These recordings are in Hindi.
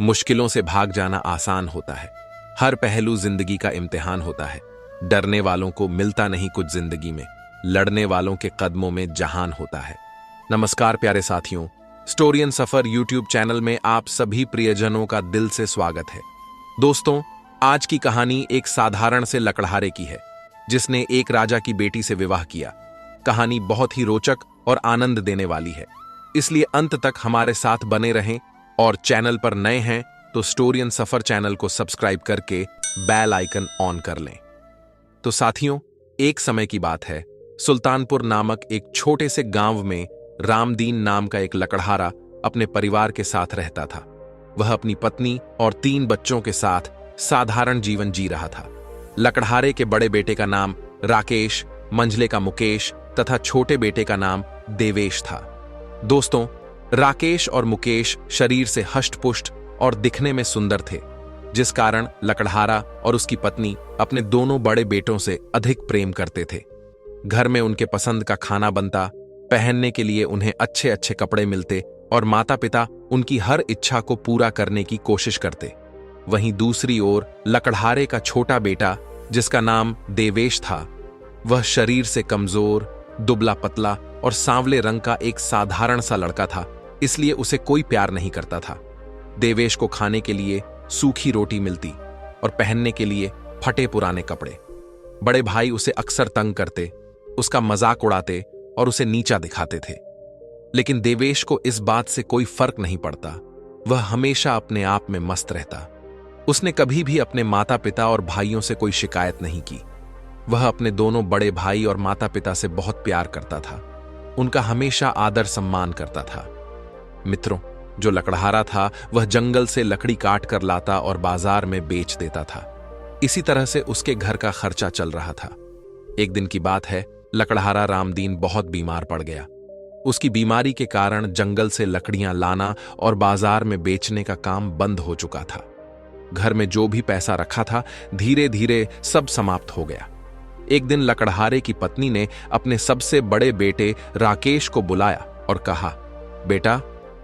मुश्किलों से भाग जाना आसान होता है। हर पहलू जिंदगी का इम्तिहान होता है। डरने वालों को मिलता नहीं कुछ जिंदगी में, लड़ने वालों के कदमों में जहान होता है। नमस्कार प्यारे साथियों, स्टोरियन सफर यूट्यूब चैनल में आप सभी प्रियजनों का दिल से स्वागत है। दोस्तों, आज की कहानी एक साधारण से लकड़हारे की है जिसने एक राजा की बेटी से विवाह किया। कहानी बहुत ही रोचक और आनंद देने वाली है, इसलिए अंत तक हमारे साथ बने रहें और चैनल पर नए हैं तो स्टोरियन सफर चैनल को सब्सक्राइब करके बेल आइकन ऑन कर लें। तो साथियों, एक समय की बात है। सुल्तानपुर नामक एक छोटे से गांव में रामदीन नाम का एक लकड़हारा अपने परिवार के साथ रहता था। वह अपनी पत्नी और 3 बच्चों के साथ साधारण जीवन जी रहा था। लकड़हारे के बड़े बेटे का नाम राकेश, मंझले का मुकेश तथा छोटे बेटे का नाम देवेश था। दोस्तों, राकेश और मुकेश शरीर से हष्ट-पुष्ट और दिखने में सुंदर थे, जिस कारण लकड़हारा और उसकी पत्नी अपने दोनों बड़े बेटों से अधिक प्रेम करते थे। घर में उनके पसंद का खाना बनता, पहनने के लिए उन्हें अच्छे अच्छे कपड़े मिलते और माता पिता उनकी हर इच्छा को पूरा करने की कोशिश करते। वहीं दूसरी ओर लकड़हारे का छोटा बेटा, जिसका नाम देवेश था, वह शरीर से कमजोर, दुबला पतला और सांवले रंग का एक साधारण सा लड़का था, इसलिए उसे कोई प्यार नहीं करता था। देवेश को खाने के लिए सूखी रोटी मिलती और पहनने के लिए फटे पुराने कपड़े। बड़े भाई उसे अक्सर तंग करते, उसका मजाक उड़ाते और उसे नीचा दिखाते थे, लेकिन देवेश को इस बात से कोई फर्क नहीं पड़ता। वह हमेशा अपने आप में मस्त रहता। उसने कभी भी अपने माता पिता और भाइयों से कोई शिकायत नहीं की। वह अपने दोनों बड़े भाई और माता पिता से बहुत प्यार करता था, उनका हमेशा आदर सम्मान करता था। मित्रों, जो लकड़हारा था वह जंगल से लकड़ी काट कर लाता और बाजार में बेच देता था। इसी तरह से उसके घर का खर्चा चल रहा था। एक दिन की बात है, लकड़हारा रामदीन बहुत बीमार पड़ गया। उसकी बीमारी के कारण जंगल से लकड़ियां लाना और बाजार में बेचने का काम बंद हो चुका था। घर में जो भी पैसा रखा था, धीरे धीरे सब समाप्त हो गया। एक दिन लकड़हारे की पत्नी ने अपने सबसे बड़े बेटे राकेश को बुलाया और कहा, बेटा,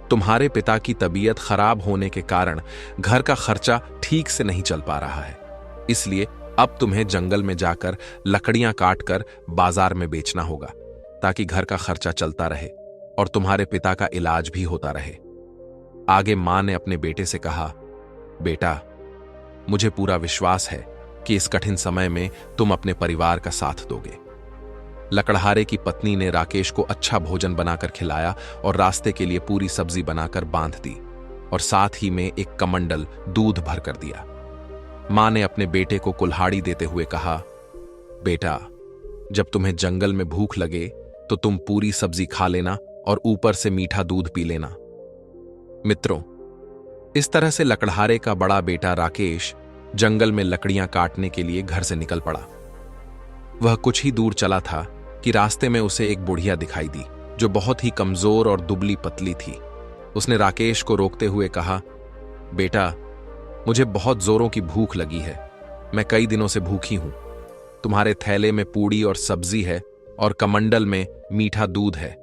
तुम्हारे पिता की तबीयत खराब होने के कारण घर का खर्चा ठीक से नहीं चल पा रहा है, इसलिए अब तुम्हें जंगल में जाकर लकड़ियां काटकर बाजार में बेचना होगा, ताकि घर का खर्चा चलता रहे और तुम्हारे पिता का इलाज भी होता रहे। आगे मां ने अपने बेटे से कहा, बेटा, मुझे पूरा विश्वास है कि इस कठिन समय में तुम अपने परिवार का साथ दोगे। लकड़हारे की पत्नी ने राकेश को अच्छा भोजन बनाकर खिलाया और रास्ते के लिए पूरी सब्जी बनाकर बांध दी और साथ ही में एक कमंडल दूध भर कर दिया। मां ने अपने बेटे को कुल्हाड़ी देते हुए कहा, बेटा, जब तुम्हें जंगल में भूख लगे तो तुम पूरी सब्जी खा लेना और ऊपर से मीठा दूध पी लेना। मित्रों, इस तरह से लकड़हारे का बड़ा बेटा राकेश जंगल में लकड़ियां काटने के लिए घर से निकल पड़ा। वह कुछ ही दूर चला था कि रास्ते में उसे एक बुढ़िया दिखाई दी, जो बहुत ही कमजोर और दुबली पतली थी। उसने राकेश को रोकते हुए कहा, बेटा, मुझे बहुत जोरों की भूख लगी है। मैं कई दिनों से भूखी हूं। तुम्हारे थैले में पूड़ी और सब्जी है और कमंडल में मीठा दूध है।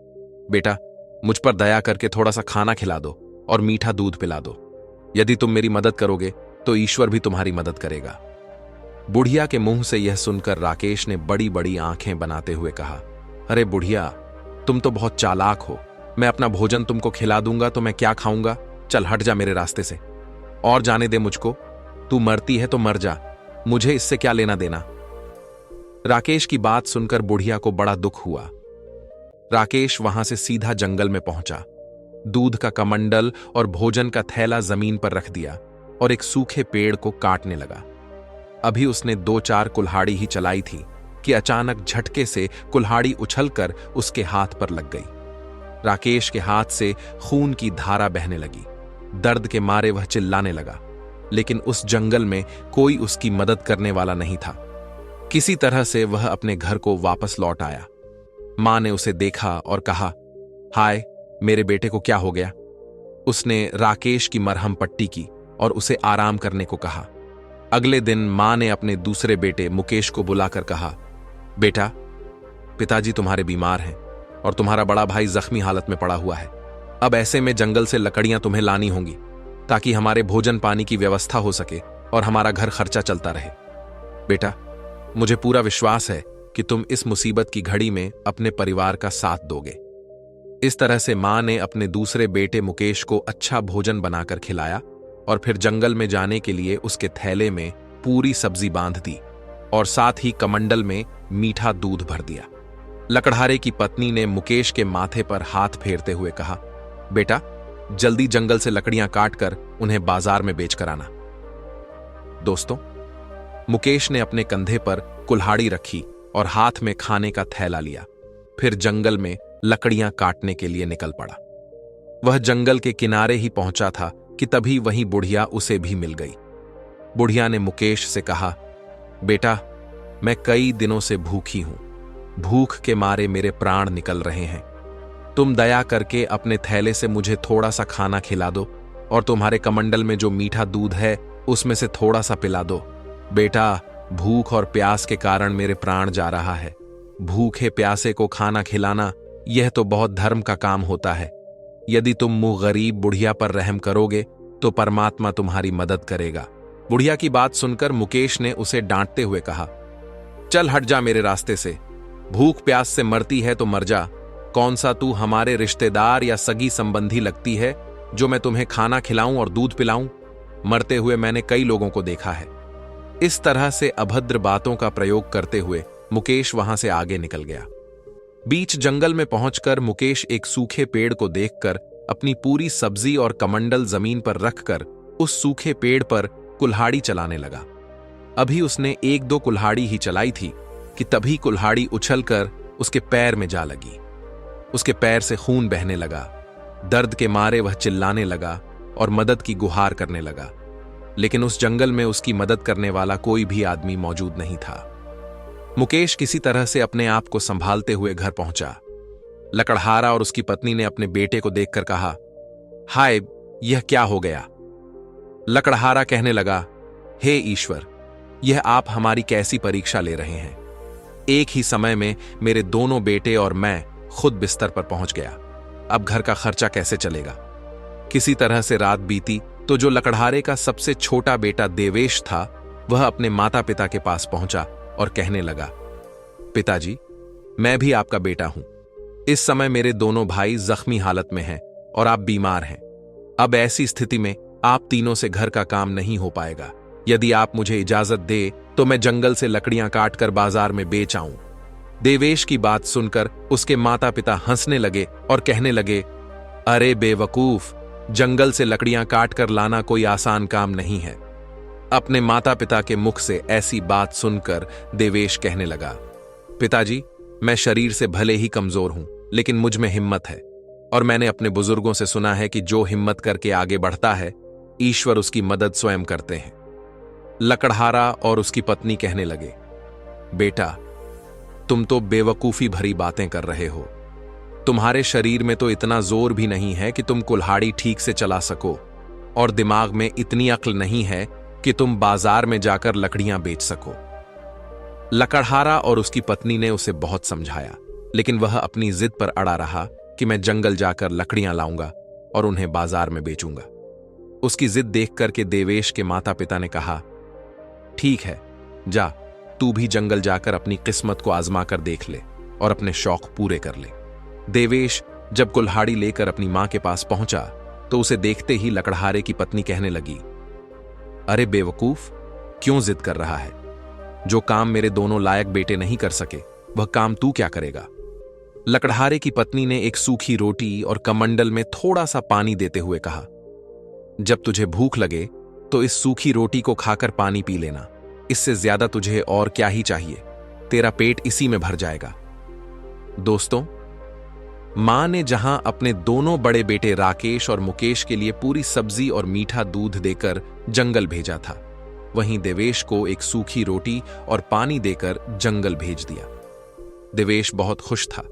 बेटा, मुझ पर दया करके थोड़ा सा खाना खिला दो और मीठा दूध पिला दो। यदि तुम मेरी मदद करोगे तो ईश्वर भी तुम्हारी मदद करेगा। बुढ़िया के मुंह से यह सुनकर राकेश ने बड़ी बड़ी आंखें बनाते हुए कहा, अरे बुढ़िया, तुम तो बहुत चालाक हो। मैं अपना भोजन तुमको खिला दूंगा तो मैं क्या खाऊंगा? चल हट जा मेरे रास्ते से और जाने दे मुझको। तू मरती है तो मर जा, मुझे इससे क्या लेना देना। राकेश की बात सुनकर बुढ़िया को बड़ा दुख हुआ। राकेश वहां से सीधा जंगल में पहुंचा, दूध का कमंडल और भोजन का थैला जमीन पर रख दिया और एक सूखे पेड़ को काटने लगा। अभी उसने 2-4 कुल्हाड़ी ही चलाई थी कि अचानक झटके से कुल्हाड़ी उछलकर उसके हाथ पर लग गई। राकेश के हाथ से खून की धारा बहने लगी। दर्द के मारे वह चिल्लाने लगा, लेकिन उस जंगल में कोई उसकी मदद करने वाला नहीं था। किसी तरह से वह अपने घर को वापस लौट आया। मां ने उसे देखा और कहा, हाय, मेरे बेटे को क्या हो गया? उसने राकेश की मरहम पट्टी की और उसे आराम करने को कहा। अगले दिन मां ने अपने दूसरे बेटे मुकेश को बुलाकर कहा, बेटा, पिताजी तुम्हारे बीमार हैं और तुम्हारा बड़ा भाई जख्मी हालत में पड़ा हुआ है। अब ऐसे में जंगल से लकड़ियां तुम्हें लानी होंगी ताकि हमारे भोजन पानी की व्यवस्था हो सके और हमारा घर खर्चा चलता रहे। बेटा, मुझे पूरा विश्वास है कि तुम इस मुसीबत की घड़ी में अपने परिवार का साथ दोगे। इस तरह से मां ने अपने दूसरे बेटे मुकेश को अच्छा भोजन बनाकर खिलाया और फिर जंगल में जाने के लिए उसके थैले में पूरी सब्जी बांध दी और साथ ही कमंडल में मीठा दूध भर दिया। लकड़हारे की पत्नी ने मुकेश के माथे पर हाथ फेरते हुए कहा, बेटा, जल्दी जंगल से लकड़ियां काटकर उन्हें बाजार में बेच कर आना। दोस्तों, मुकेश ने अपने कंधे पर कुल्हाड़ी रखी और हाथ में खाने का थैला लिया। फिर जंगल में लकड़ियां काटने के लिए निकल पड़ा। वह जंगल के किनारे ही पहुंचा था कि तभी वहीं बुढ़िया उसे भी मिल गई। बुढ़िया ने मुकेश से कहा, बेटा, मैं कई दिनों से भूखी हूं। भूख के मारे मेरे प्राण निकल रहे हैं। तुम दया करके अपने थैले से मुझे थोड़ा सा खाना खिला दो और तुम्हारे कमंडल में जो मीठा दूध है उसमें से थोड़ा सा पिला दो। बेटा, भूख और प्यास के कारण मेरे प्राण जा रहा है। भूखे प्यासे को खाना खिलाना यह तो बहुत धर्म का काम होता है। यदि तुम मुंह गरीब बुढ़िया पर रहम करोगे तो परमात्मा तुम्हारी मदद करेगा। बुढ़िया की बात सुनकर मुकेश ने उसे डांटते हुए कहा, चल हट जा मेरे रास्ते से। भूख प्यास से मरती है तो मर जा। कौन सा तू हमारे रिश्तेदार या सगी संबंधी लगती है जो मैं तुम्हें खाना खिलाऊं और दूध पिलाऊं? मरते हुए मैंने कई लोगों को देखा है। इस तरह से अभद्र बातों का प्रयोग करते हुए मुकेश वहां से आगे निकल गया। बीच जंगल में पहुंचकर मुकेश एक सूखे पेड़ को देखकर अपनी पूरी सब्जी और कमंडल जमीन पर रखकर उस सूखे पेड़ पर कुल्हाड़ी चलाने लगा। अभी उसने एक दो कुल्हाड़ी ही चलाई थी कि तभी कुल्हाड़ी उछलकर उसके पैर में जा लगी। उसके पैर से खून बहने लगा। दर्द के मारे वह चिल्लाने लगा और मदद की गुहार करने लगा, लेकिन उस जंगल में उसकी मदद करने वाला कोई भी आदमी मौजूद नहीं था। मुकेश किसी तरह से अपने आप को संभालते हुए घर पहुंचा। लकड़हारा और उसकी पत्नी ने अपने बेटे को देखकर कहा, हाय, यह क्या हो गया? लकड़हारा कहने लगा, हे ईश्वर, यह आप हमारी कैसी परीक्षा ले रहे हैं? एक ही समय में मेरे दोनों बेटे और मैं खुद बिस्तर पर पहुंच गया। अब घर का खर्चा कैसे चलेगा? किसी तरह से रात बीती तो जो लकड़हारे का सबसे छोटा बेटा देवेश था, वह अपने माता पिता के पास पहुंचा और कहने लगा, पिताजी, मैं भी आपका बेटा हूं। इस समय मेरे दोनों भाई जख्मी हालत में हैं और आप बीमार हैं। अब ऐसी स्थिति में आप तीनों से घर का काम नहीं हो पाएगा। यदि आप मुझे इजाजत दे तो मैं जंगल से लकड़ियां काटकर बाजार में बेच आऊं। देवेश की बात सुनकर उसके माता पिता हंसने लगे और कहने लगे, अरे बेवकूफ, जंगल से लकड़ियां काटकर लाना कोई आसान काम नहीं है। अपने माता पिता के मुख से ऐसी बात सुनकर देवेश कहने लगा, पिताजी, मैं शरीर से भले ही कमजोर हूं, लेकिन मुझ में हिम्मत है और मैंने अपने बुजुर्गों से सुना है कि जो हिम्मत करके आगे बढ़ता है, ईश्वर उसकी मदद स्वयं करते हैं। लकड़हारा और उसकी पत्नी कहने लगे, बेटा, तुम तो बेवकूफी भरी बातें कर रहे हो। तुम्हारे शरीर में तो इतना जोर भी नहीं है कि तुम कुल्हाड़ी ठीक से चला सको और दिमाग में इतनी अक्ल नहीं है कि तुम बाजार में जाकर लकड़ियां बेच सको। लकड़हारा और उसकी पत्नी ने उसे बहुत समझाया, लेकिन वह अपनी जिद पर अड़ा रहा कि मैं जंगल जाकर लकड़ियां लाऊंगा और उन्हें बाजार में बेचूंगा। उसकी जिद देखकर के देवेश के माता पिता ने कहा, ठीक है, जा, तू भी जंगल जाकर अपनी किस्मत को आजमा कर देख ले और अपने शौक पूरे कर ले। देवेश जब कुल्हाड़ी लेकर अपनी मां के पास पहुंचा तो उसे देखते ही लकड़हारे की पत्नी कहने लगी, अरे बेवकूफ, क्यों जिद कर रहा है? जो काम मेरे दोनों लायक बेटे नहीं कर सके, वह काम तू क्या करेगा? लकड़हारे की पत्नी ने एक सूखी रोटी और कमंडल में थोड़ा सा पानी देते हुए कहा, जब तुझे भूख लगे तो इस सूखी रोटी को खाकर पानी पी लेना। इससे ज्यादा तुझे और क्या ही चाहिए? तेरा पेट इसी में भर जाएगा। दोस्तों, मां ने जहां अपने दोनों बड़े बेटे राकेश और मुकेश के लिए पूरी सब्जी और मीठा दूध देकर जंगल भेजा था, वहीं देवेश को एक सूखी रोटी और पानी देकर जंगल भेज दिया। देवेश बहुत खुश था।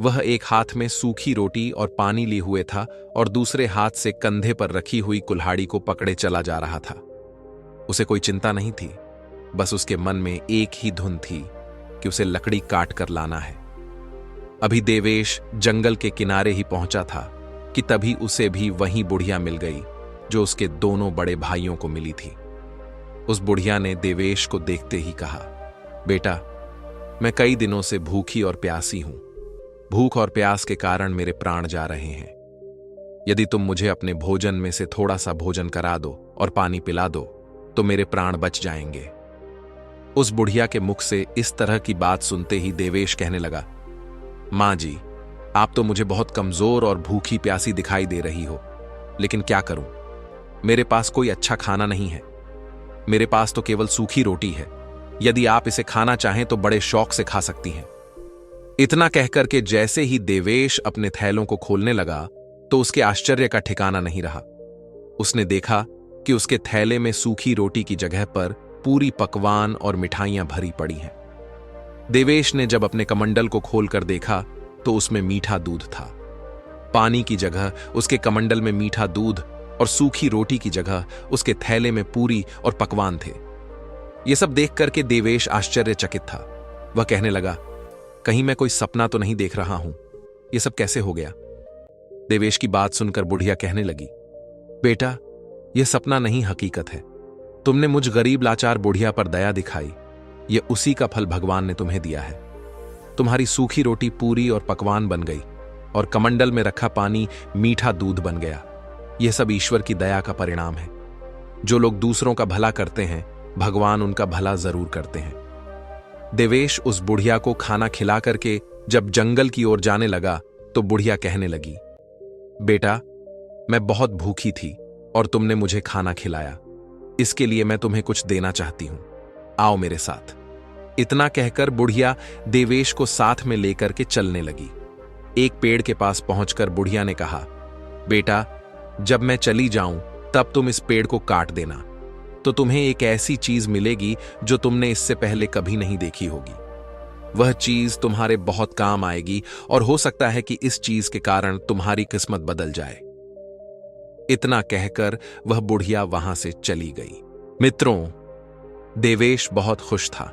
वह एक हाथ में सूखी रोटी और पानी लिए हुए था और दूसरे हाथ से कंधे पर रखी हुई कुल्हाड़ी को पकड़े चला जा रहा था। उसे कोई चिंता नहीं थी, बस उसके मन में एक ही धुन थी कि उसे लकड़ी काट कर लाना है। अभी देवेश जंगल के किनारे ही पहुंचा था कि तभी उसे भी वहीं बुढ़िया मिल गई जो उसके दोनों बड़े भाइयों को मिली थी। उस बुढ़िया ने देवेश को देखते ही कहा, बेटा, मैं कई दिनों से भूखी और प्यासी हूं। भूख और प्यास के कारण मेरे प्राण जा रहे हैं। यदि तुम मुझे अपने भोजन में से थोड़ा सा भोजन करा दो और पानी पिला दो तो मेरे प्राण बच जाएंगे। उस बुढ़िया के मुख से इस तरह की बात सुनते ही देवेश कहने लगा, मां जी, आप तो मुझे बहुत कमजोर और भूखी प्यासी दिखाई दे रही हो, लेकिन क्या करूं, मेरे पास कोई अच्छा खाना नहीं है। मेरे पास तो केवल सूखी रोटी है। यदि आप इसे खाना चाहें तो बड़े शौक से खा सकती हैं। इतना कहकर के जैसे ही देवेश अपने थैलों को खोलने लगा तो उसके आश्चर्य का ठिकाना नहीं रहा। उसने देखा कि उसके थैले में सूखी रोटी की जगह पर पूरी पकवान और मिठाइयां भरी पड़ी हैं। देवेश ने जब अपने कमंडल को खोलकर देखा तो उसमें मीठा दूध था। पानी की जगह उसके कमंडल में मीठा दूध और सूखी रोटी की जगह उसके थैले में पूरी और पकवान थे। यह सब देख करके देवेश आश्चर्यचकित था। वह कहने लगा, कहीं मैं कोई सपना तो नहीं देख रहा हूं, यह सब कैसे हो गया? देवेश की बात सुनकर बुढ़िया कहने लगी, बेटा, यह सपना नहीं, हकीकत है। तुमने मुझ गरीब लाचार बुढ़िया पर दया दिखाई, यह उसी का फल भगवान ने तुम्हें दिया है। तुम्हारी सूखी रोटी पूरी और पकवान बन गई और कमंडल में रखा पानी मीठा दूध बन गया। यह सब ईश्वर की दया का परिणाम है। जो लोग दूसरों का भला करते हैं, भगवान उनका भला जरूर करते हैं। देवेश उस बुढ़िया को खाना खिला करके जब जंगल की ओर जाने लगा तो बुढ़िया कहने लगी, बेटा, मैं बहुत भूखी थी और तुमने मुझे खाना खिलाया, इसके लिए मैं तुम्हें कुछ देना चाहती हूं, आओ मेरे साथ। इतना कहकर बुढ़िया देवेश को साथ में लेकर के चलने लगी। एक पेड़ के पास पहुंचकर बुढ़िया ने कहा, बेटा, जब मैं चली जाऊं तब तुम इस पेड़ को काट देना, तो तुम्हें एक ऐसी चीज मिलेगी जो तुमने इससे पहले कभी नहीं देखी होगी। वह चीज तुम्हारे बहुत काम आएगी और हो सकता है कि इस चीज के कारण तुम्हारी किस्मत बदल जाए। इतना कहकर वह बुढ़िया वहां से चली गई। मित्रों, देवेश बहुत खुश था।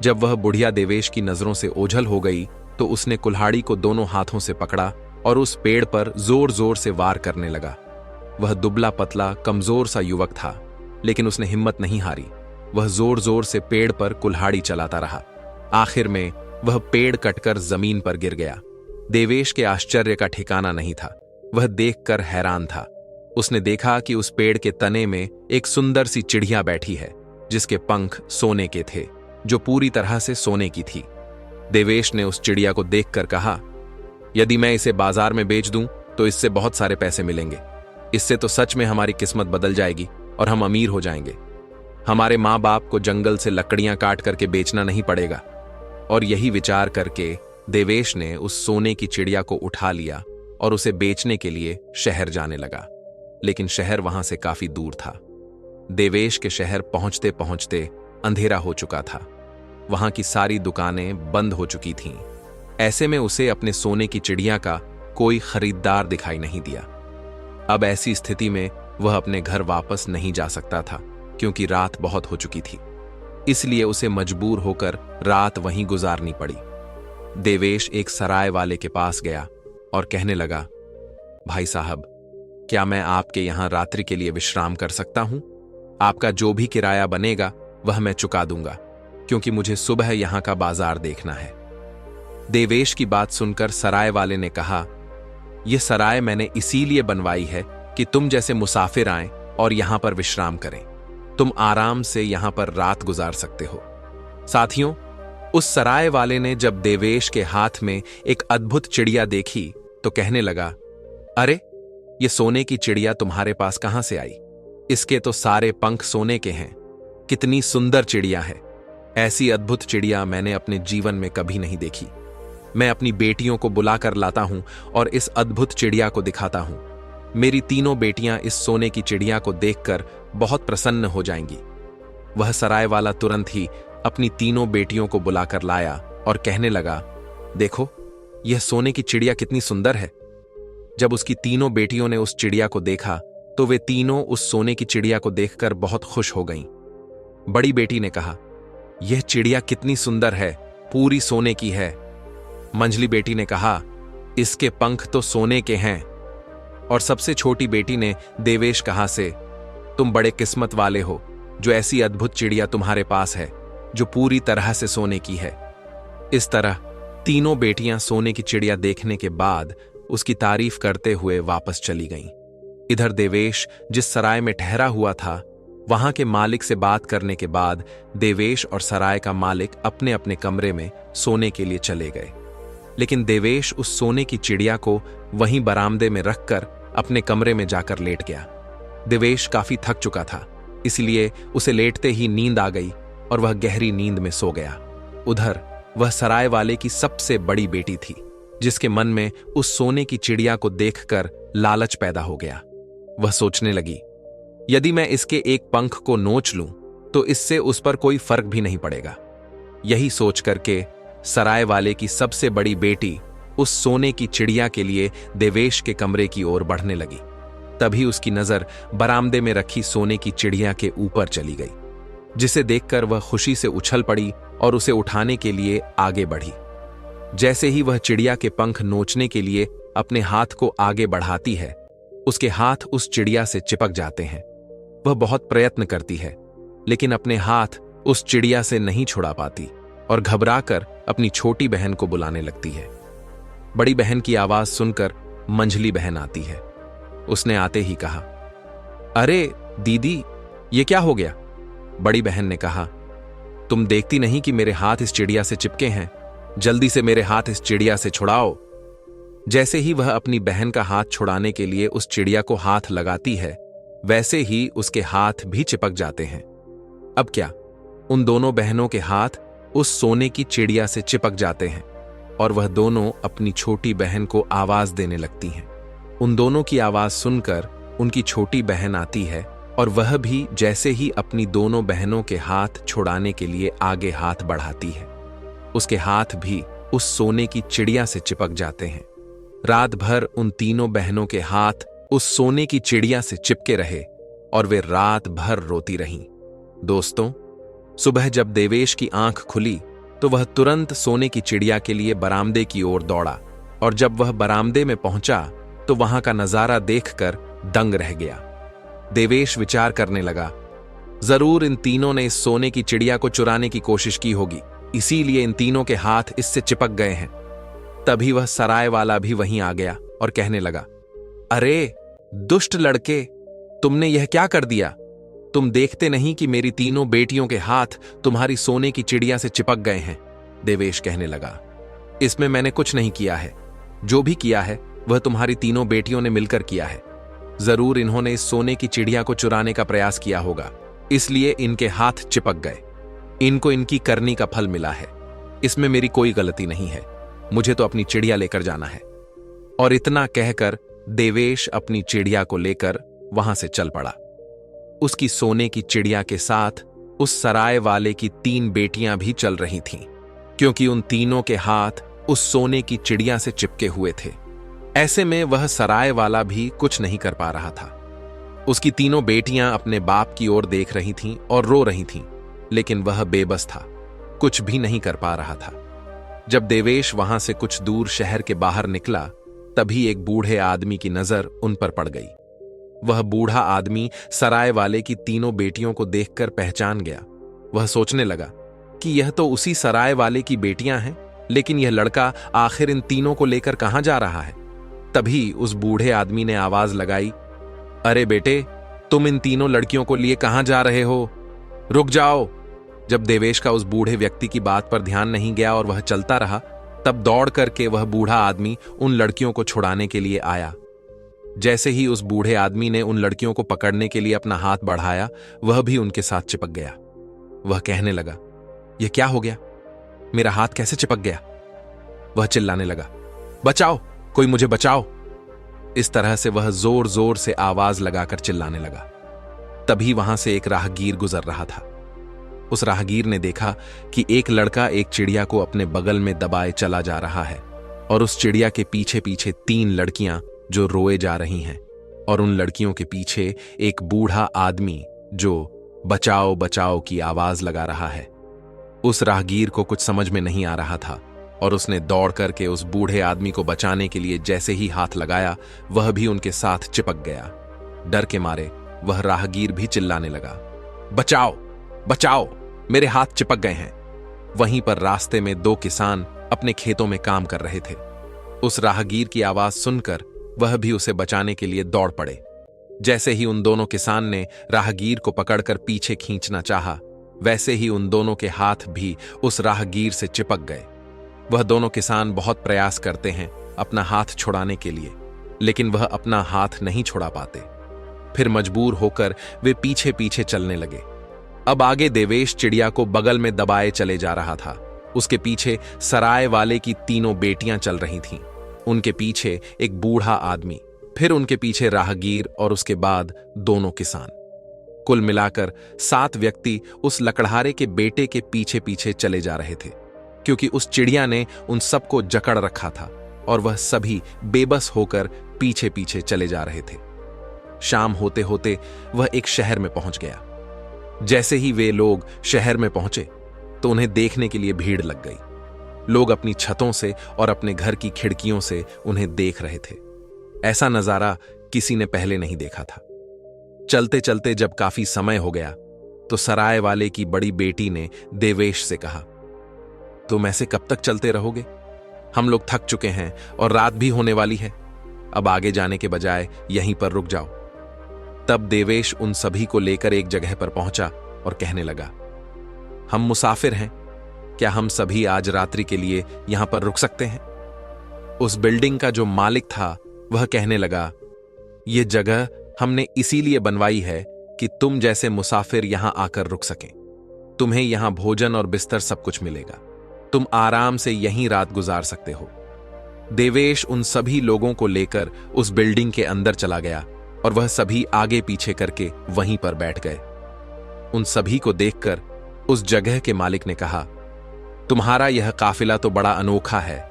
जब वह बुढ़िया देवेश की नजरों से ओझल हो गई तो उसने कुल्हाड़ी को दोनों हाथों से पकड़ा और उस पेड़ पर जोर जोर से वार करने लगा। वह दुबला पतला कमजोर सा युवक था, लेकिन उसने हिम्मत नहीं हारी। वह जोर जोर से पेड़ पर कुल्हाड़ी चलाता रहा। आखिर में वह पेड़ कटकर जमीन पर गिर गया। देवेश के आश्चर्य का ठिकाना नहीं था। वह देखकर हैरान था। उसने देखा कि उस पेड़ के तने में एक सुंदर सी चिड़िया बैठी है, जिसके पंख सोने के थे, जो पूरी तरह से सोने की थी। देवेश ने उस चिड़िया को देखकर कहा, यदि मैं इसे बाजार में बेच दूं तो इससे बहुत सारे पैसे मिलेंगे। इससे तो सच में हमारी किस्मत बदल जाएगी और हम अमीर हो जाएंगे। हमारे माँ बाप को जंगल से लकड़ियां काट करके बेचना नहीं पड़ेगा। और यही विचार करके देवेश ने उस सोने की चिड़िया को उठा लिया और उसे बेचने के लिए शहर जाने लगा। लेकिन शहर वहां से काफी दूर था। देवेश के शहर पहुंचते पहुंचते अंधेरा हो चुका था। वहां की सारी दुकानें बंद हो चुकी थीं। ऐसे में उसे अपने सोने की चिड़िया का कोई खरीदार दिखाई नहीं दिया। अब ऐसी स्थिति में वह अपने घर वापस नहीं जा सकता था, क्योंकि रात बहुत हो चुकी थी। इसलिए उसे मजबूर होकर रात वहीं गुजारनी पड़ी। देवेश एक सराय वाले के पास गया और कहने लगा, भाई साहब, क्या मैं आपके यहां रात्रि के लिए विश्राम कर सकता हूं? आपका जो भी किराया बनेगा वह मैं चुका दूंगा, क्योंकि मुझे सुबह यहां का बाजार देखना है। देवेश की बात सुनकर सराय वाले ने कहा, यह सराय मैंने इसीलिए बनवाई है कि तुम जैसे मुसाफिर आएं और यहां पर विश्राम करें। तुम आराम से यहां पर रात गुजार सकते हो। साथियों, उस सराय वाले ने जब देवेश के हाथ में एक अद्भुत चिड़िया देखी तो कहने लगा, अरे, ये सोने की चिड़िया तुम्हारे पास कहां से आई? इसके तो सारे पंख सोने के हैं। कितनी सुंदर चिड़िया है। ऐसी अद्भुत चिड़िया मैंने अपने जीवन में कभी नहीं देखी। मैं अपनी बेटियों को बुलाकर लाता हूं और इस अद्भुत चिड़िया को दिखाता हूं। मेरी तीनों बेटियां इस सोने की चिड़िया को देखकर बहुत प्रसन्न हो जाएंगी। वह सराय वाला तुरंत ही अपनी तीनों बेटियों को बुलाकर लाया और कहने लगा, देखो, यह सोने की चिड़िया कितनी सुंदर है। जब उसकी तीनों बेटियों ने उस चिड़िया को देखा तो वे तीनों उस सोने की चिड़िया को देखकर बहुत खुश हो गईं। बड़ी बेटी ने कहा, यह चिड़िया कितनी सुंदर है, पूरी सोने की है। मंझली बेटी ने कहा, इसके पंख तो सोने के हैं। और सबसे छोटी बेटी ने देवेश कहा से, तुम बड़े किस्मत वाले हो जो ऐसी अद्भुत चिड़िया तुम्हारे पास है जो पूरी तरह से सोने की है। इस तरह तीनों बेटियां सोने की चिड़िया देखने के बाद उसकी तारीफ करते हुए वापस चली गईं। इधर देवेश जिस सराय में ठहरा हुआ था, वहां के मालिक से बात करने के बाद देवेश और सराय का मालिक अपने अपने कमरे में सोने के लिए चले गए। लेकिन देवेश उस सोने की चिड़िया को वहीं बरामदे में रखकर अपने कमरे में जाकर लेट गया। देवेश काफी थक चुका था, इसलिए उसे लेटते ही नींद आ गई और वह गहरी नींद में सो गया। उधर वह सराय वाले की सबसे बड़ी बेटी थी, जिसके मन में उस सोने की चिड़िया को देखकर लालच पैदा हो गया। वह सोचने लगी, यदि मैं इसके एक पंख को नोच लूं तो इससे उस पर कोई फर्क भी नहीं पड़ेगा। यही सोच करके सराय वाले की सबसे बड़ी बेटी उस सोने की चिड़िया के लिए देवेश के कमरे की ओर बढ़ने लगी। तभी उसकी नजर बरामदे में रखी सोने की चिड़िया के ऊपर चली गई, जिसे देखकर वह खुशी से उछल पड़ी और उसे उठाने के लिए आगे बढ़ी। जैसे ही वह चिड़िया के पंख नोचने के लिए अपने हाथ को आगे बढ़ाती है, उसके हाथ उस चिड़िया से चिपक जाते हैं। वह बहुत प्रयत्न करती है, लेकिन अपने हाथ उस चिड़िया से नहीं छुड़ा पाती और घबराकर अपनी छोटी बहन को बुलाने लगती है। बड़ी बहन की आवाज सुनकर मंझली बहन आती है। उसने आते ही कहा, अरे दीदी, ये क्या हो गया? बड़ी बहन ने कहा, तुम देखती नहीं कि मेरे हाथ इस चिड़िया से चिपके हैं? जल्दी से मेरे हाथ इस चिड़िया से छुड़ाओ। जैसे ही वह अपनी बहन का हाथ छुड़ाने के लिए उस चिड़िया को हाथ लगाती है, वैसे ही उसके हाथ भी चिपक जाते हैं। अब क्या, उन दोनों बहनों के हाथ उस सोने की चिड़िया से चिपक जाते हैं और वह दोनों अपनी छोटी बहन को आवाज देने लगती हैं। उन दोनों की आवाज सुनकर उनकी छोटी बहन आती है और वह भी जैसे ही अपनी दोनों बहनों के हाथ छुड़ाने के लिए आगे हाथ बढ़ाती है, उसके हाथ भी उस सोने की चिड़िया से चिपक जाते हैं। रात भर उन तीनों बहनों के हाथ उस सोने की चिड़िया से चिपके रहे और वे रात भर रोती रहीं। दोस्तों, सुबह जब देवेश की आंख खुली तो वह तुरंत सोने की चिड़िया के लिए बरामदे की ओर दौड़ा और जब वह बरामदे में पहुंचा तो वहां का नजारा देखकर दंग रह गया। देवेश विचार करने लगा, जरूर इन तीनों ने इस सोने की चिड़िया को चुराने की कोशिश की होगी, इसीलिए इन तीनों के हाथ इससे चिपक गए हैं। तभी वह सराय वाला भी वहीं आ गया और कहने लगा, अरे दुष्ट लड़के, तुमने यह क्या कर दिया? तुम देखते नहीं कि मेरी तीनों बेटियों के हाथ तुम्हारी सोने की चिड़िया से चिपक गए हैं? देवेश कहने लगा, इसमें मैंने कुछ नहीं किया है। जो भी किया है वह तुम्हारी तीनों बेटियों ने मिलकर किया है। जरूर इन्होंने इस सोने की चिड़िया को चुराने का प्रयास किया होगा, इसलिए इनके हाथ चिपक गए। इनको इनकी करनी का फल मिला है। इसमें मेरी कोई गलती नहीं है। मुझे तो अपनी चिड़िया लेकर जाना है। और इतना कहकर देवेश अपनी चिड़िया को लेकर वहां से चल पड़ा। उसकी सोने की चिड़िया के साथ उस सराय वाले की 3 बेटियां भी चल रही थीं, क्योंकि उन तीनों के हाथ उस सोने की चिड़िया से चिपके हुए थे। ऐसे में वह सराय वाला भी कुछ नहीं कर पा रहा था। उसकी तीनों बेटियां अपने बाप की ओर देख रही थीं और रो रही थीं, लेकिन वह बेबस था, कुछ भी नहीं कर पा रहा था। जब देवेश वहां से कुछ दूर शहर के बाहर निकला, तभी एक बूढ़े आदमी की नजर उन पर पड़ गई। वह बूढ़ा आदमी सराय वाले की तीनों बेटियों को देखकर पहचान गया। वह सोचने लगा कि यह तो उसी सराय वाले की बेटियां हैं, लेकिन यह लड़का आखिर इन तीनों को लेकर कहां जा रहा है? तभी उस बूढ़े आदमी ने आवाज लगाई, अरे बेटे, तुम इन तीनों लड़कियों को लिए कहां जा रहे हो? रुक जाओ। जब देवेश का उस बूढ़े व्यक्ति की बात पर ध्यान नहीं गया और वह चलता रहा, तब दौड़ करके वह बूढ़ा आदमी उन लड़कियों को छुड़ाने के लिए आया। जैसे ही उस बूढ़े आदमी ने उन लड़कियों को पकड़ने के लिए अपना हाथ बढ़ाया, वह भी उनके साथ चिपक गया। वह कहने लगा, यह क्या हो गया? मेरा हाथ कैसे चिपक गया? वह चिल्लाने लगा, बचाओ, कोई मुझे बचाओ। इस तरह से वह जोर जोर से आवाज लगाकर चिल्लाने लगा। तभी वहां से एक राहगीर गुजर रहा था। उस राहगीर ने देखा कि एक लड़का एक चिड़िया को अपने बगल में दबाए चला जा रहा है और उस चिड़िया के पीछे पीछे 3 लड़कियां जो रोए जा रही हैं, और उन लड़कियों के पीछे एक बूढ़ा आदमी जो बचाओ बचाओ की आवाज लगा रहा है। उस राहगीर को कुछ समझ में नहीं आ रहा था और उसने दौड़ करके उस बूढ़े आदमी को बचाने के लिए जैसे ही हाथ लगाया, वह भी उनके साथ चिपक गया। डर के मारे वह राहगीर भी चिल्लाने लगा, बचाओ बचाओ, मेरे हाथ चिपक गए हैं। वहीं पर रास्ते में दो किसान अपने खेतों में काम कर रहे थे। उस राहगीर की आवाज सुनकर वह भी उसे बचाने के लिए दौड़ पड़े। जैसे ही उन दोनों किसान ने राहगीर को पकड़कर पीछे खींचना चाहा, वैसे ही उन दोनों के हाथ भी उस राहगीर से चिपक गए। वह दोनों किसान बहुत प्रयास करते हैं अपना हाथ छुड़ाने के लिए, लेकिन वह अपना हाथ नहीं छुड़ा पाते। फिर मजबूर होकर वे पीछे पीछे चलने लगे। अब आगे देवेश चिड़िया को बगल में दबाए चले जा रहा था। उसके पीछे सराय वाले की तीनों बेटियां चल रही थीं। उनके पीछे एक बूढ़ा आदमी, फिर उनके पीछे राहगीर और उसके बाद दोनों किसान। कुल मिलाकर 7 व्यक्ति उस लकड़हारे के बेटे के पीछे पीछे चले जा रहे थे, क्योंकि उस चिड़िया ने उन सबको जकड़ रखा था और वह सभी बेबस होकर पीछे पीछे चले जा रहे थे। शाम होते होते वह एक शहर में पहुंच गया। जैसे ही वे लोग शहर में पहुंचे तो उन्हें देखने के लिए भीड़ लग गई। लोग अपनी छतों से और अपने घर की खिड़कियों से उन्हें देख रहे थे। ऐसा नजारा किसी ने पहले नहीं देखा था। चलते चलते जब काफी समय हो गया तो सराय वाले की बड़ी बेटी ने देवेश से कहा, तुम ऐसे कब तक चलते रहोगे? हम लोग थक चुके हैं और रात भी होने वाली है। अब आगे जाने के बजाय यहीं पर रुक जाओ। तब देवेश उन सभी को लेकर एक जगह पर पहुंचा और कहने लगा, हम मुसाफिर हैं, क्या हम सभी आज रात्रि के लिए यहां पर रुक सकते हैं? उस बिल्डिंग का जो मालिक था वह कहने लगा, यह जगह हमने इसीलिए बनवाई है कि तुम जैसे मुसाफिर यहां आकर रुक सकें। तुम्हें यहां भोजन और बिस्तर सब कुछ मिलेगा। तुम आराम से यहीं रात गुजार सकते हो। देवेश उन सभी लोगों को लेकर उस बिल्डिंग के अंदर चला गया और वह सभी आगे पीछे करके वहीं पर बैठ गए। उन सभी को देखकर उस जगह के मालिक ने कहा, तुम्हारा यह काफिला तो बड़ा अनोखा है।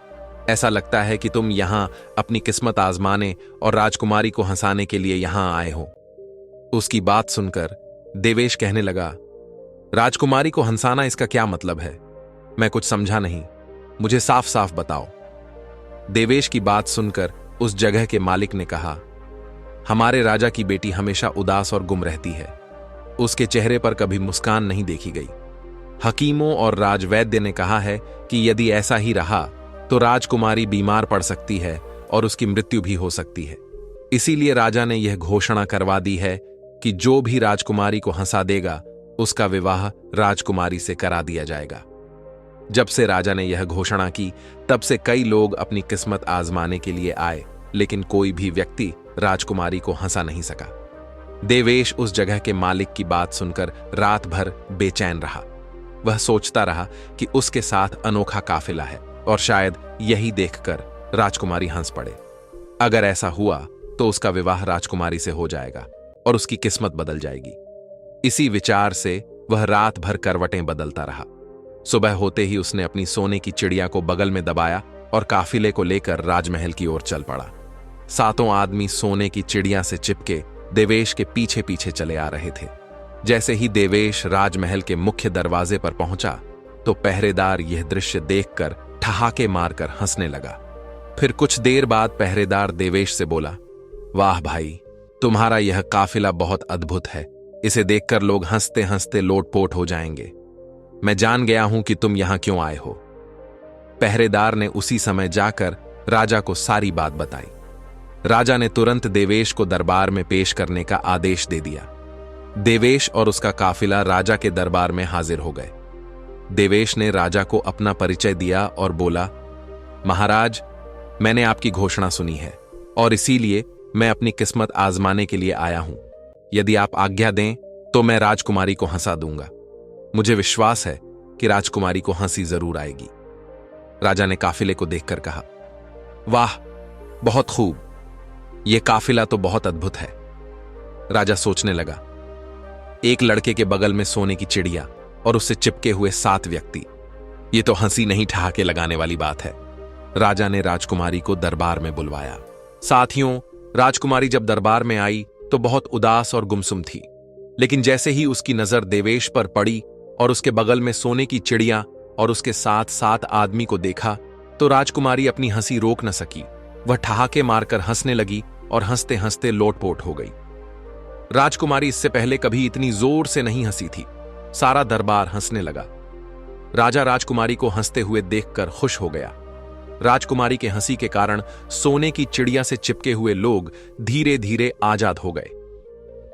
ऐसा लगता है कि तुम यहां अपनी किस्मत आजमाने और राजकुमारी को हंसाने के लिए यहां आए हो। उसकी बात सुनकर देवेश कहने लगा, राजकुमारी को हंसाना, इसका क्या मतलब है? मैं कुछ समझा नहीं, मुझे साफ साफ बताओ। देवेश की बात सुनकर उस जगह के मालिक ने कहा, हमारे राजा की बेटी हमेशा उदास और गुम रहती है। उसके चेहरे पर कभी मुस्कान नहीं देखी गई। हकीमों और राजवैद्य ने कहा है कि यदि ऐसा ही रहा तो राजकुमारी बीमार पड़ सकती है और उसकी मृत्यु भी हो सकती है। इसीलिए राजा ने यह घोषणा करवा दी है कि जो भी राजकुमारी को हंसा देगा उसका विवाह राजकुमारी से करा दिया जाएगा। जब से राजा ने यह घोषणा की तब से कई लोग अपनी किस्मत आजमाने के लिए आए, लेकिन कोई भी व्यक्ति राजकुमारी को हंसा नहीं सका। देवेश उस जगह के मालिक की बात सुनकर रात भर बेचैन रहा। वह सोचता रहा कि उसके साथ अनोखा काफिला है और शायद यही देखकर राजकुमारी हंस पड़े। अगर ऐसा हुआ तो उसका विवाह राजकुमारी से हो जाएगा और उसकी किस्मत बदल जाएगी। इसी विचार से वह रात भर करवटें बदलता रहा। सुबह होते ही उसने अपनी सोने की चिड़िया को बगल में दबाया और काफिले को लेकर राजमहल की ओर चल पड़ा। 7 आदमी सोने की चिड़िया से चिपके देवेश के पीछे पीछे चले आ रहे थे। जैसे ही देवेश राजमहल के मुख्य दरवाजे पर पहुंचा तो पहरेदार यह दृश्य देखकर ठहाके मारकर हंसने लगा। फिर कुछ देर बाद पहरेदार देवेश से बोला, वाह भाई, तुम्हारा यह काफिला बहुत अद्भुत है। इसे देखकर लोग हंसते हंसते लोटपोट हो जाएंगे। मैं जान गया हूं कि तुम यहां क्यों आए हो। पहरेदार ने उसी समय जाकर राजा को सारी बात बताई। राजा ने तुरंत देवेश को दरबार में पेश करने का आदेश दे दिया। देवेश और उसका काफिला राजा के दरबार में हाजिर हो गए। देवेश ने राजा को अपना परिचय दिया और बोला, महाराज, मैंने आपकी घोषणा सुनी है और इसीलिए मैं अपनी किस्मत आजमाने के लिए आया हूं। यदि आप आज्ञा दें तो मैं राजकुमारी को हंसा दूंगा। मुझे विश्वास है कि राजकुमारी को हंसी जरूर आएगी। राजा ने काफिले को देखकर कहा, वाह, बहुत खूब, यह काफिला तो बहुत अद्भुत है। राजा सोचने लगा, एक लड़के के बगल में सोने की चिड़िया और उससे चिपके हुए 7 व्यक्ति, ये तो हंसी नहीं ठहाके लगाने वाली बात है। राजा ने राजकुमारी को दरबार में बुलवाया। साथियों, राजकुमारी जब दरबार में आई तो बहुत उदास और गुमसुम थी, लेकिन जैसे ही उसकी नजर देवेश पर पड़ी और उसके बगल में सोने की चिड़िया और उसके साथ 7 आदमी को देखा तो राजकुमारी अपनी हंसी रोक न सकी। वह ठहाके मारकर हंसने लगी और हंसते हंसते लोटपोट हो गई। राजकुमारी इससे पहले कभी इतनी जोर से नहीं हंसी थी। सारा दरबार हंसने लगा। राजा राजकुमारी को हंसते हुए देखकर खुश हो गया। राजकुमारी के हंसी के कारण सोने की चिड़िया से चिपके हुए लोग धीरे धीरे आजाद हो गए।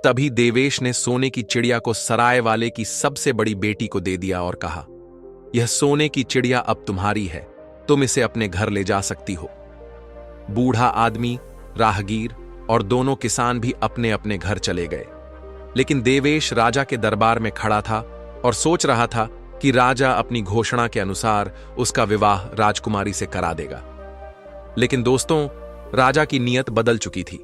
तभी देवेश ने सोने की चिड़िया को सराय वाले की सबसे बड़ी बेटी को दे दिया और कहा, यह सोने की चिड़िया अब तुम्हारी है, तुम इसे अपने घर ले जा सकती हो। बूढ़ा आदमी, राहगीर और दोनों किसान भी अपने अपने घर चले गए। लेकिन देवेश राजा के दरबार में खड़ा था और सोच रहा था कि राजा अपनी घोषणा के अनुसार उसका विवाह राजकुमारी से करा देगा। लेकिन दोस्तों, राजा की नीयत बदल चुकी थी।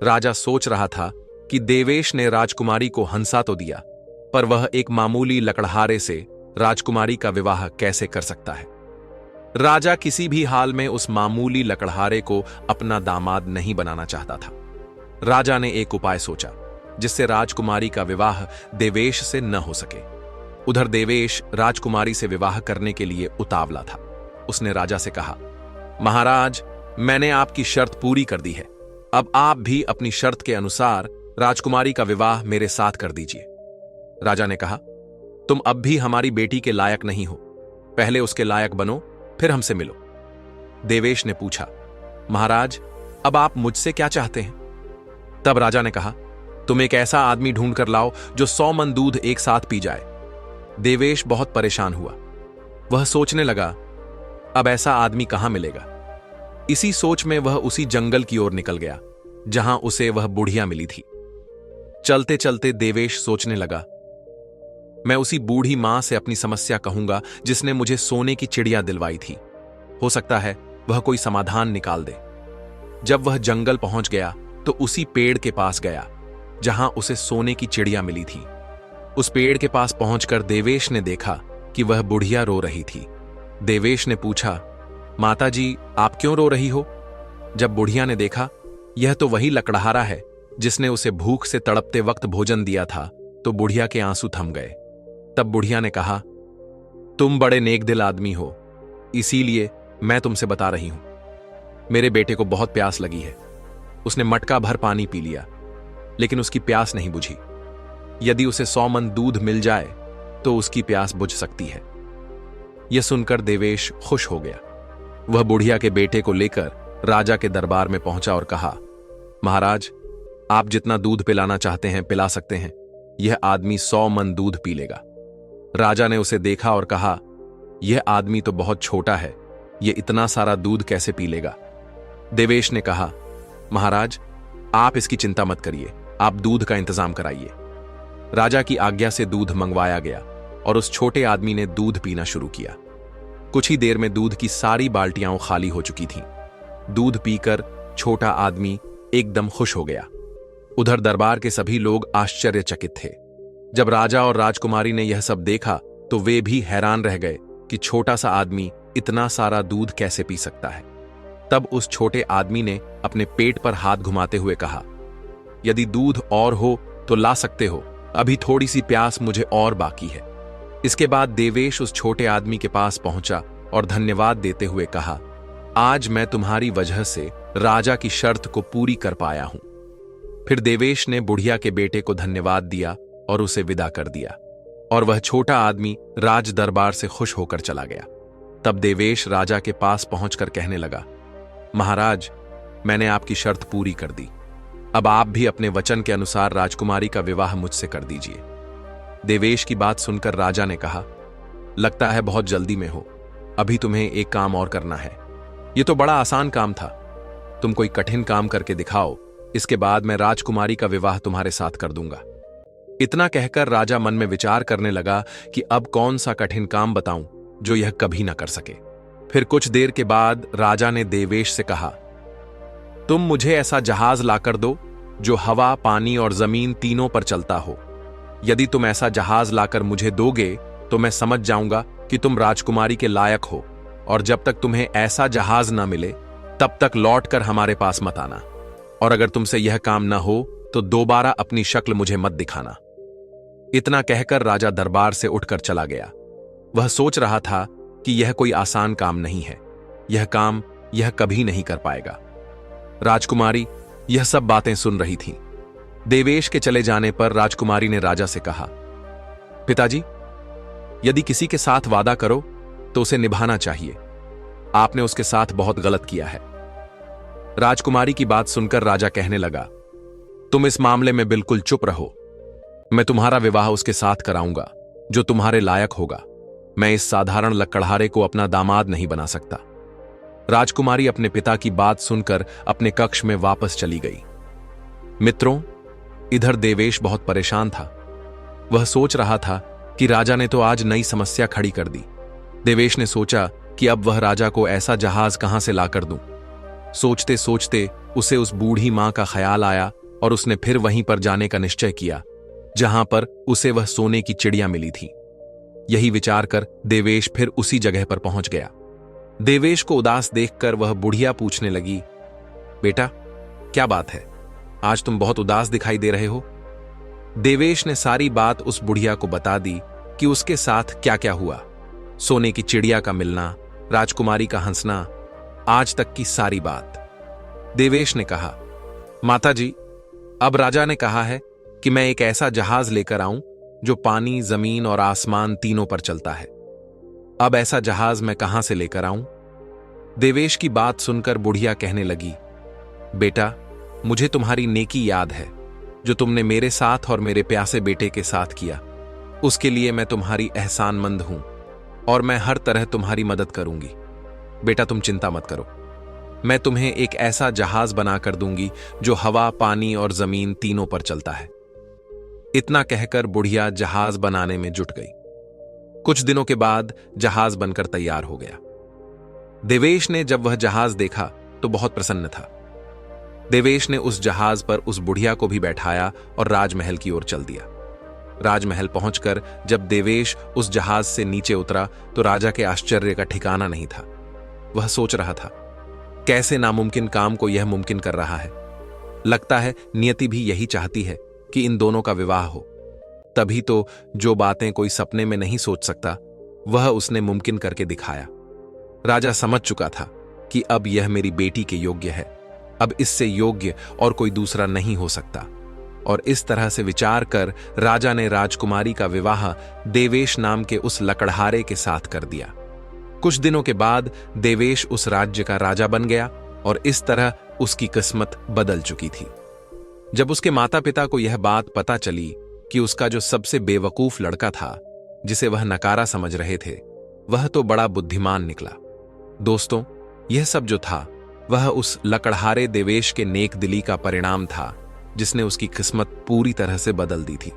राजा सोच रहा था कि देवेश ने राजकुमारी को हंसा तो दिया, पर वह एक मामूली लकड़हारे से राजकुमारी का विवाह कैसे कर सकता है। राजा किसी भी हाल में उस मामूली लकड़हारे को अपना दामाद नहीं बनाना चाहता था। राजा ने एक उपाय सोचा जिससे राजकुमारी का विवाह देवेश से न हो सके। उधर देवेश राजकुमारी से विवाह करने के लिए उतावला था। उसने राजा से कहा, महाराज, मैंने आपकी शर्त पूरी कर दी है। अब आप भी अपनी शर्त के अनुसार राजकुमारी का विवाह मेरे साथ कर दीजिए। राजा ने कहा, तुम अब भी हमारी बेटी के लायक नहीं हो। पहले उसके लायक बनो, फिर हमसे मिलो। देवेश ने पूछा, महाराज, अब आप मुझसे क्या चाहते हैं? तब राजा ने कहा, तुम एक ऐसा आदमी ढूंढ कर लाओ जो 100 मन दूध एक साथ पी जाए। देवेश बहुत परेशान हुआ। वह सोचने लगा, अब ऐसा आदमी कहां मिलेगा। इसी सोच में वह उसी जंगल की ओर निकल गया जहां उसे वह बुढ़िया मिली थी। चलते चलते देवेश सोचने लगा, मैं उसी बूढ़ी मां से अपनी समस्या कहूंगा जिसने मुझे सोने की चिड़िया दिलवाई थी। हो सकता है वह कोई समाधान निकाल दे। जब वह जंगल पहुंच गया तो उसी पेड़ के पास गया जहां उसे सोने की चिड़िया मिली थी। उस पेड़ के पास पहुंचकर देवेश ने देखा कि वह बुढ़िया रो रही थी। देवेश ने पूछा, माता जी, आप क्यों रो रही हो? जब बुढ़िया ने देखा यह तो वही लकड़हारा है जिसने उसे भूख से तड़पते वक्त भोजन दिया था, तो बुढ़िया के आंसू थम गए। तब बुढ़िया ने कहा, तुम बड़े नेक दिल आदमी हो, इसीलिए मैं तुमसे बता रही हूं। मेरे बेटे को बहुत प्यास लगी है। उसने मटका भर पानी पी लिया, लेकिन उसकी प्यास नहीं बुझी। यदि उसे 100 मन दूध मिल जाए तो उसकी प्यास बुझ सकती है। यह सुनकर देवेश खुश हो गया। वह बुढ़िया के बेटे को लेकर राजा के दरबार में पहुंचा और कहा, महाराज, आप जितना दूध पिलाना चाहते हैं पिला सकते हैं। यह आदमी 100 मन दूध पी लेगा। राजा ने उसे देखा और कहा, यह आदमी तो बहुत छोटा है, यह इतना सारा दूध कैसे पी लेगा। देवेश ने कहा, महाराज, आप इसकी चिंता मत करिए, आप दूध का इंतजाम कराइए। राजा की आज्ञा से दूध मंगवाया गया और उस छोटे आदमी ने दूध पीना शुरू किया। कुछ ही देर में दूध की सारी बाल्टियां खाली हो चुकी थीं। दूध पीकर छोटा आदमी एकदम खुश हो गया। उधर दरबार के सभी लोग आश्चर्यचकित थे। जब राजा और राजकुमारी ने यह सब देखा तो वे भी हैरान रह गए कि छोटा सा आदमी इतना सारा दूध कैसे पी सकता है। तब उस छोटे आदमी ने अपने पेट पर हाथ घुमाते हुए कहा, यदि दूध और हो तो ला सकते हो, अभी थोड़ी सी प्यास मुझे और बाकी है। इसके बाद देवेश उस छोटे आदमी के पास पहुंचा और धन्यवाद देते हुए कहा, आज मैं तुम्हारी वजह से राजा की शर्त को पूरी कर पाया हूं। फिर देवेश ने बुढ़िया के बेटे को धन्यवाद दिया और उसे विदा कर दिया, और वह छोटा आदमी राज दरबार से खुश होकर चला गया। तब देवेश राजा के पास पहुंचकर कहने लगा, महाराज, मैंने आपकी शर्त पूरी कर दी। अब आप भी अपने वचन के अनुसार राजकुमारी का विवाह मुझसे कर दीजिए। देवेश की बात सुनकर राजा ने कहा, लगता है बहुत जल्दी में हो, अभी तुम्हें एक काम और करना है। यह तो बड़ा आसान काम था, तुम कोई कठिन काम करके दिखाओ, इसके बाद मैं राजकुमारी का विवाह तुम्हारे साथ कर दूंगा। इतना कहकर राजा मन में विचार करने लगा कि अब कौन सा कठिन काम बताऊं जो यह कभी ना कर सके। फिर कुछ देर के बाद राजा ने देवेश से कहा, तुम मुझे ऐसा जहाज लाकर दो जो हवा, पानी और जमीन तीनों पर चलता हो। यदि तुम ऐसा जहाज लाकर मुझे दोगे तो मैं समझ जाऊंगा कि तुम राजकुमारी के लायक हो, और जब तक तुम्हें ऐसा जहाज ना मिले तब तक लौटकर हमारे पास मत आना, और अगर तुमसे यह काम ना हो तो दोबारा अपनी शक्ल मुझे मत दिखाना। इतना कहकर राजा दरबार से उठकर चला गया। वह सोच रहा था कि यह कोई आसान काम नहीं है, यह कभी नहीं कर पाएगा। राजकुमारी यह सब बातें सुन रही थी। देवेश के चले जाने पर राजकुमारी ने राजा से कहा, पिताजी, यदि किसी के साथ वादा करो तो उसे निभाना चाहिए। आपने उसके साथ बहुत गलत किया है। राजकुमारी की बात सुनकर राजा कहने लगा, तुम इस मामले में बिल्कुल चुप रहो। मैं तुम्हारा विवाह उसके साथ कराऊंगा जो तुम्हारे लायक होगा। मैं इस साधारण लकड़हारे को अपना दामाद नहीं बना सकता। राजकुमारी अपने पिता की बात सुनकर अपने कक्ष में वापस चली गई। मित्रों, इधर देवेश बहुत परेशान था। वह सोच रहा था कि राजा ने तो आज नई समस्या खड़ी कर दी। देवेश ने सोचा कि अब वह राजा को ऐसा जहाज कहां से लाकर दूं। सोचते सोचते उसे उस बूढ़ी मां का ख्याल आया और उसने फिर वहीं पर जाने का निश्चय किया जहां पर उसे वह सोने की चिड़िया मिली थी। यही विचार कर देवेश फिर उसी जगह पर पहुंच गया। देवेश को उदास देखकर वह बुढ़िया पूछने लगी, बेटा, क्या बात है? आज तुम बहुत उदास दिखाई दे रहे हो। देवेश ने सारी बात उस बुढ़िया को बता दी कि उसके साथ क्या क्या हुआ। सोने की चिड़िया का मिलना, राजकुमारी का हंसना, आज तक की सारी बात। देवेश ने कहा, माताजी, अब राजा ने कहा है कि मैं एक ऐसा जहाज लेकर आऊं जो पानी, जमीन और आसमान तीनों पर चलता है। अब ऐसा जहाज मैं कहां से लेकर आऊं? देवेश की बात सुनकर बुढ़िया कहने लगी, बेटा, मुझे तुम्हारी नेकी याद है जो तुमने मेरे साथ और मेरे प्यासे बेटे के साथ किया। उसके लिए मैं तुम्हारी एहसानमंद हूं और मैं हर तरह तुम्हारी मदद करूंगी। बेटा, तुम चिंता मत करो। मैं तुम्हें एक ऐसा जहाज बनाकर दूंगी जो हवा, पानी और जमीन तीनों पर चलता है। इतना कहकर बुढ़िया जहाज बनाने में जुट गई। कुछ दिनों के बाद जहाज बनकर तैयार हो गया। देवेश ने जब वह जहाज देखा तो बहुत प्रसन्न था। देवेश ने उस जहाज पर उस बुढ़िया को भी बैठाया और राजमहल की ओर चल दिया। राजमहल पहुंचकर जब देवेश उस जहाज से नीचे उतरा तो राजा के आश्चर्य का ठिकाना नहीं था। वह सोच रहा था, कैसे नामुमकिन काम को यह मुमकिन कर रहा है। लगता है नियति भी यही चाहती है कि इन दोनों का विवाह हो। तभी तो जो बातें कोई सपने में नहीं सोच सकता वह उसने मुमकिन करके दिखाया। राजा समझ चुका था कि अब यह मेरी बेटी के योग्य है। अब इससे योग्य और कोई दूसरा नहीं हो सकता। और इस तरह से विचार कर राजा ने राजकुमारी का विवाह देवेश नाम के उस लकड़हारे के साथ कर दिया। कुछ दिनों के बाद देवेश उस राज्य का राजा बन गया और इस तरह उसकी किस्मत बदल चुकी थी। जब उसके माता पिता को यह बात पता चली कि उसका जो सबसे बेवकूफ लड़का था, जिसे वह नकारा समझ रहे थे, वह तो बड़ा बुद्धिमान निकला। दोस्तों, यह सब जो था वह उस लकड़हारे देवेश के नेक दिली का परिणाम था जिसने उसकी किस्मत पूरी तरह से बदल दी थी।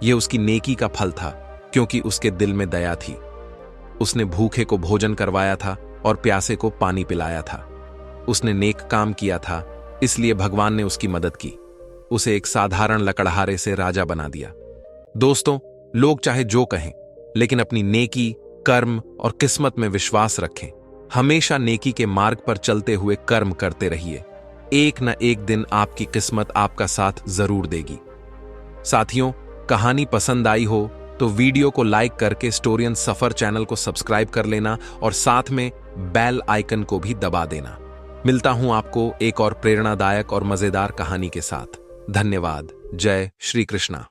यह उसकी नेकी का फल था क्योंकि उसके दिल में दया थी। उसने भूखे को भोजन करवाया था और प्यासे को पानी पिलाया था। उसने नेक काम किया था, इसलिए भगवान ने उसकी मदद की। उसे एक साधारण लकड़हारे से राजा बना दिया। दोस्तों, लोग चाहे जो कहें, लेकिन अपनी नेकी, कर्म और किस्मत में विश्वास रखें। हमेशा नेकी के मार्ग पर चलते हुए कर्म करते रहिए। एक न एक दिन आपकी किस्मत आपका साथ जरूर देगी। साथियों, कहानी पसंद आई हो तो वीडियो को लाइक करके स्टोरियन सफर चैनल को सब्सक्राइब कर लेना और साथ में बेल आइकन को भी दबा देना। मिलता हूं आपको एक और प्रेरणादायक और मजेदार कहानी के साथ। धन्यवाद। जय श्री कृष्णा।